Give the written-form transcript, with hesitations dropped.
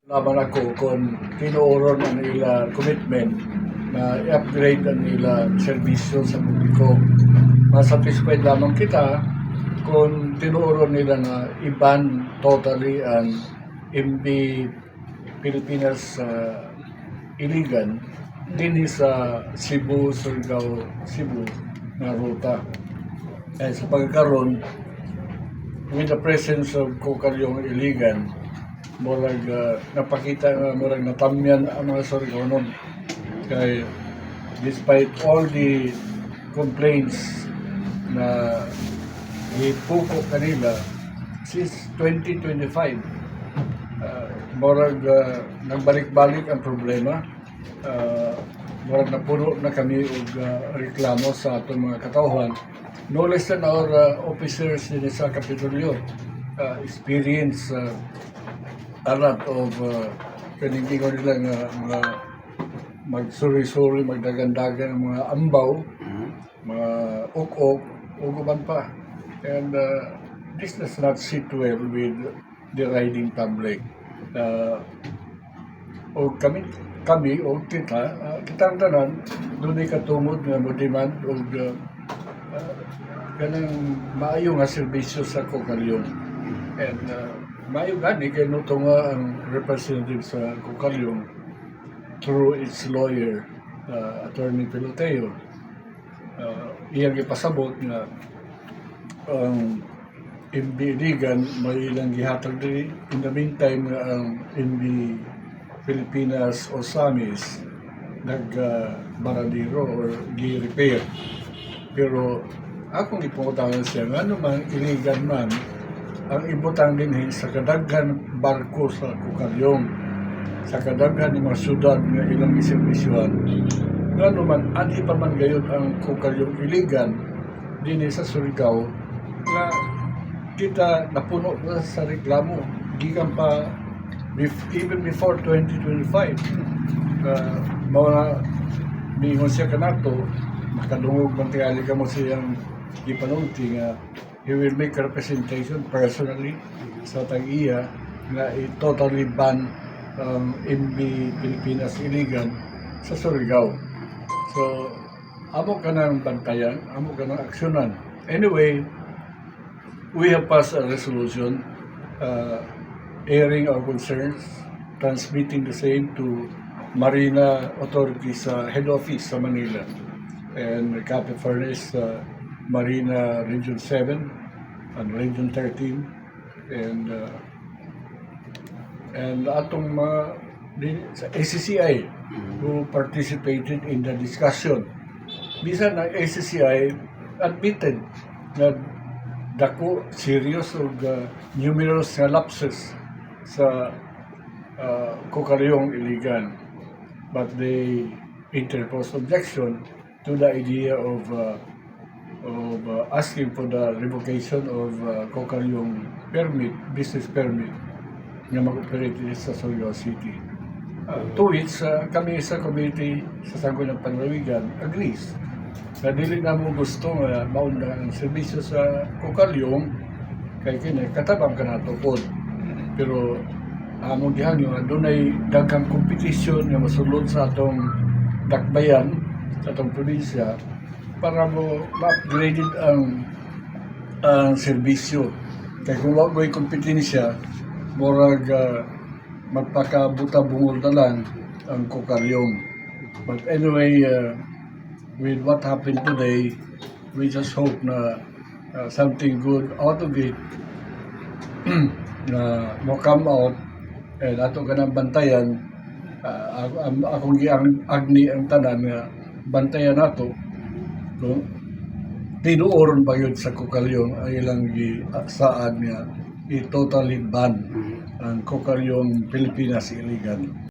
Laban ako kung tinuoron ang nila commitment na i-upgrade ang nila serbisyo sa publiko. Masatisfied lamang kita kung tinuoron nila na i-ban totally ang MB Pilipinas iligan din sa Cebu, Surigao, Cebu na ruta. Sa pagkakaroon, with the presence of Cocalyong iligan, murag napakita nga murag natamyan ang mga Surigaonon. Kay despite all the complaints na ipuko kanila since 2025, murag nagbalik-balik ang problema. Murag napuno na kami og reklamo sa atong mga katauhan. No less than our officers din sa Kapitolyo experience a lot of kanintingon nila nga mga magsuri-suri, magdagandagan ng mga ambaw, mga uk-uk, uguban pa. And this does not sit well with the riding public. O kami o kitang tanan, doon ay katungod nga mo demand o ganang maayo nga serbisyo sa Cocalyong. And maayo gani kay nuto nga ang representative sa Cocalyong through its lawyer, Attorney Peloteo. Iyang ipasabot nga ang MB Iligan may ilang gihatag diri. In the meantime nga ang MB Pilipinas o Samis nag-baradiro or gi-repair. Pero akong ipungutangan siya nga ano man iligan man ang ibutang dinhin sa kadaghan barko sa Cocalyong, sa kadaghan ng mga syudad nga ilang iserbisyuhan. Nga naman, adi pa man gayon ang Cocalyong iligan din sa Surigao na kita napuno na sa reklamo. Gikan pa even before 2025. Mga mingon siya kanato, makadungog man tingali ka mo siyang ipanunti nga he will make a representation personally sa tag-iya na i-totally ban MB Pilipinas iligan sa Surigao. So, amo ka ng bantayan, amo ka ng aksyonan. Anyway, we have passed a resolution airing our concerns, transmitting the same to Marina authorities sa head office sa Manila and Cape Furnace, Marina Region 7 and Region 13 and atong mga sa ACCI who participated in the discussion. Bisan ang ACCI admitted na dako serious og numerous nga lapses sa Cocalyong iligan, but they interposed objection to the idea of asking for the revocation of Cocalyong permit, business permit nga mag-operate sa Surigao City. To which kami sa committee sa Sangguniang Panlawigan agrees na dili na mo gusto nga maunda ang serbisyo sa Cocalyong kay kini katabang kanato pod. Pero among gihangyo nga dunay daghang kompetisyon nga masulod sa atong dakbayan sa atong probinsya para mo ma-upgraded ang serbisyo. Kay kung wag may kompetensya, murag magpakabuta-bungol na lang ang Cocalyong. But anyway, with what happened today, we just hope na something good out of it na mo come out and ato ka ng bantayan. Akong agni ang tanan nga bantayan nato kung tinuoron ba yun sa Cocalyong ay ilang saad nga i-totally ban ang Cocalyong Pilipinas iligan.